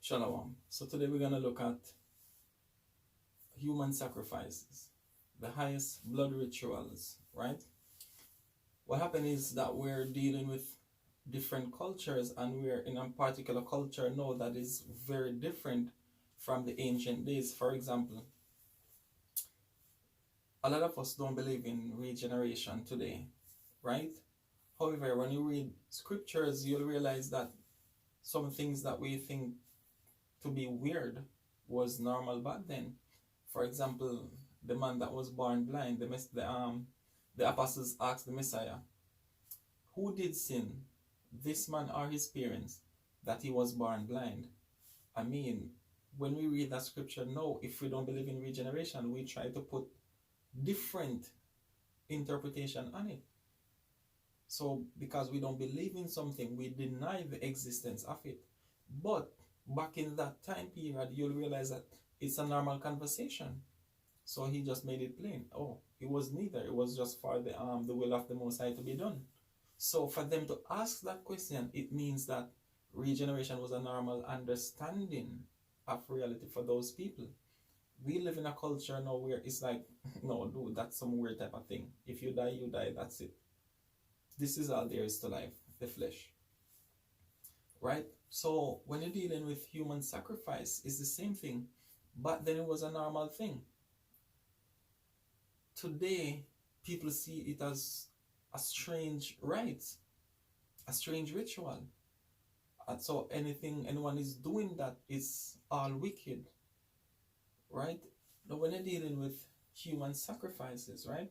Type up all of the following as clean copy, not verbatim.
Shalom. So today we're going to look at human sacrifices, the highest blood rituals, right? What happened is that we're dealing with different cultures, and we're in a particular culture now that is very different from the ancient days. For example, a lot of us don't believe in regeneration today, right? However, when you read scriptures, you'll realize that some things that we think to be weird was normal back then. For example, the man that was born blind, the apostles asked the Messiah, who did sin, this man or his parents, that he was born blind? I mean, when we read that scripture now, if we don't believe in regeneration, we try to put different interpretation on it. So because we don't believe in something, we deny the existence of it. But back in that time period, you'll realize that it's a normal conversation. So he just made it plain. Oh, it was neither. It was just for the will of the Most High to be done. So for them to ask that question, it means that regeneration was a normal understanding of reality for those people. We live in a culture now where it's like, no, dude, that's some weird type of thing. If you die, you die. That's it. This is all there is to life, the flesh. Right? So when you're dealing with human sacrifice, it's the same thing. But then it was a normal thing. Today, people see it as a strange rite, a strange ritual. And so anyone is doing that is all wicked. Right? Now when you're dealing with human sacrifices, right?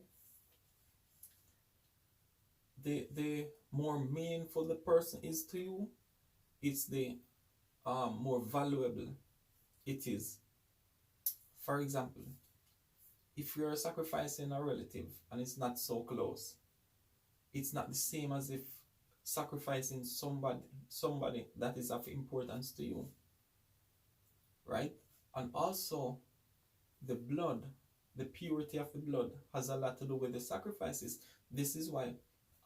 The more meaningful the person is to you, it's the more valuable it is. For example, if you're sacrificing a relative and it's not so close, it's not the same as if sacrificing somebody that is of importance to you, right? And also the blood, the purity of the blood has a lot to do with the sacrifices. This is why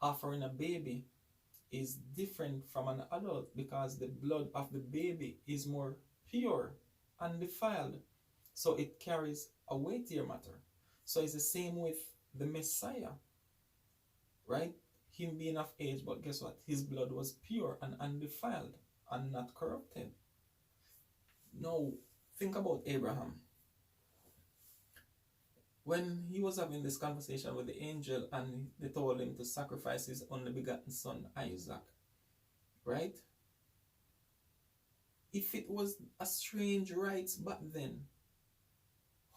offering a baby is different from an adult, because the blood of the baby is more pure, undefiled, so it carries a weightier matter. So it's the same with the Messiah, right? Him being of age, but guess what? His blood was pure and undefiled and not corrupted. Now, think about Abraham. When he was having this conversation with the angel and they told him to sacrifice his only begotten son, Isaac, right? If it was a strange rite back then,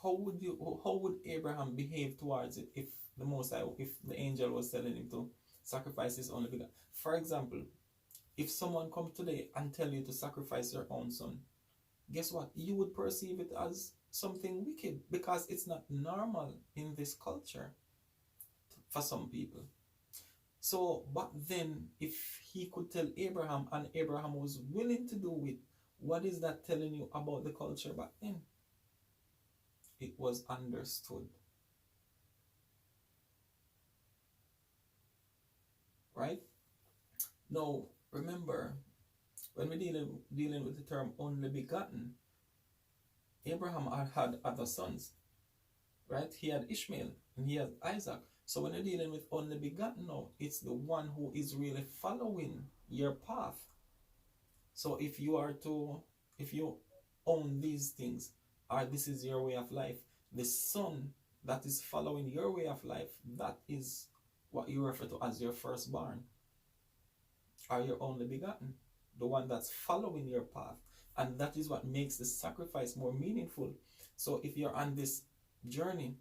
how would Abraham behave towards it if the angel was telling him to sacrifice his only begotten? For example, if someone come today and tell you to sacrifice your own son, guess what? You would perceive it as something wicked because it's not normal in this culture for some people. So back then, if he could tell Abraham and Abraham was willing to do it, what is that telling you about the culture back then? It was understood. Right? Now, remember, when we're dealing with the term only begotten, Abraham had other sons, right? He had Ishmael and he had Isaac. So when you're dealing with only begotten now, it's the one who is really following your path. So if you own these things, or this is your way of life, the son that is following your way of life, that is what you refer to as your firstborn, or your only begotten, the one that's following your path. And that is what makes the sacrifice more meaningful. So if you're on this journey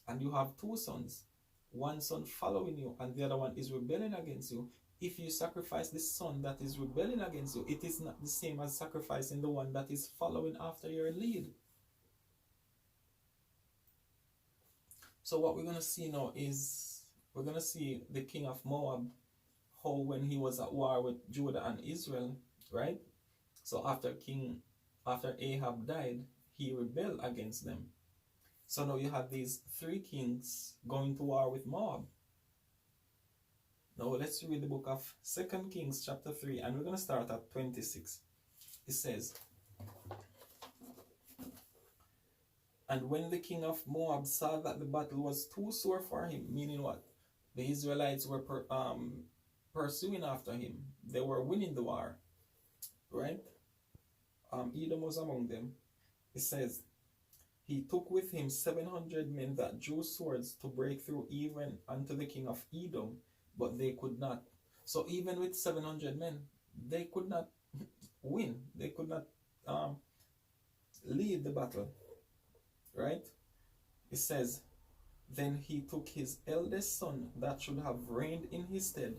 and you have two sons, one son following you and the other one is rebelling against you, if you sacrifice the son that is rebelling against you, it is not the same as sacrificing the one that is following after your lead. So what we're going to see now is, we're going to see the king of Moab, how when he was at war with Judah and Israel, right? So after Ahab died, he rebelled against them. So now you have these three kings going to war with Moab. Now let's read the book of 2 Kings chapter 3, and we're going to start at 26. It says, And when the king of Moab saw that the battle was too sore for him, meaning what? The Israelites were pursuing after him. They were winning the war, right? Edom was among them. It says, he took with him 700 men that drew swords to break through even unto the king of Edom, but they could not. So even with 700 men, they could not win. They could not lead the battle, right? It says, then he took his eldest son that should have reigned in his stead.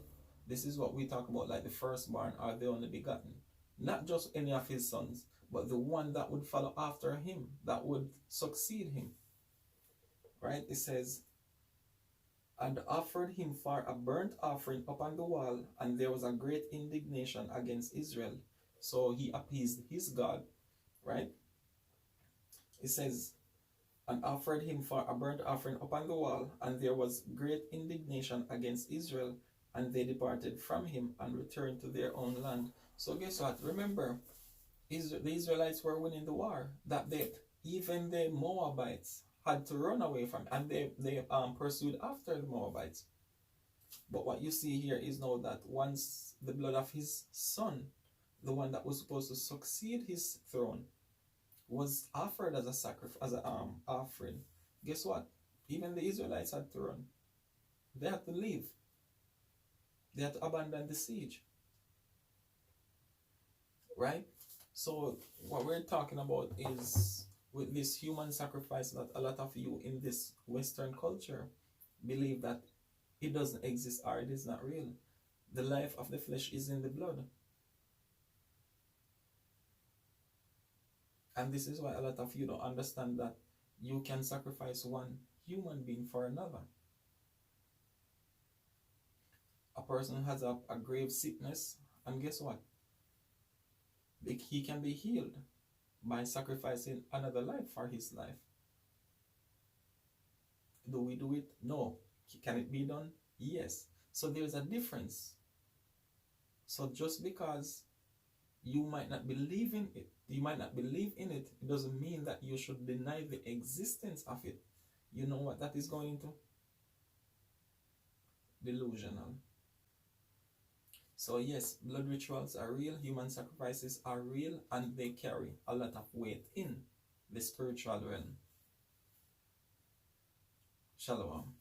This is what we talk about, like the firstborn or the only begotten. Not just any of his sons, but the one that would follow after him, that would succeed him. Right? It says, and offered him for a burnt offering upon the wall, and there was a great indignation against Israel. So he appeased his God, right? It says, and offered him for a burnt offering upon the wall, and there was great indignation against Israel, and they departed from him and returned to their own land. So guess what? Remember, the Israelites were winning the war. That even the Moabites had to run away from, and they pursued after the Moabites. But what you see here is now that once the blood of his son, the one that was supposed to succeed his throne, was offered as a sacrifice, as an offering, guess what? Even the Israelites had to run. They had to leave. They had to abandon the siege. Right? So what we're talking about is with this human sacrifice that a lot of you in this Western culture believe that it doesn't exist or it is not real. The life of the flesh is in the blood. And this is why a lot of you don't understand that you can sacrifice one human being for another. A person has a grave sickness, and guess what? He can be healed by sacrificing another life for his life. Do we do it? No. Can it be done? Yes. So there's a difference. So just because you might not believe in it, it doesn't mean that you should deny the existence of it. You know what that is going into? Delusional. So yes, blood rituals are real, human sacrifices are real, and they carry a lot of weight in the spiritual realm. Shalom.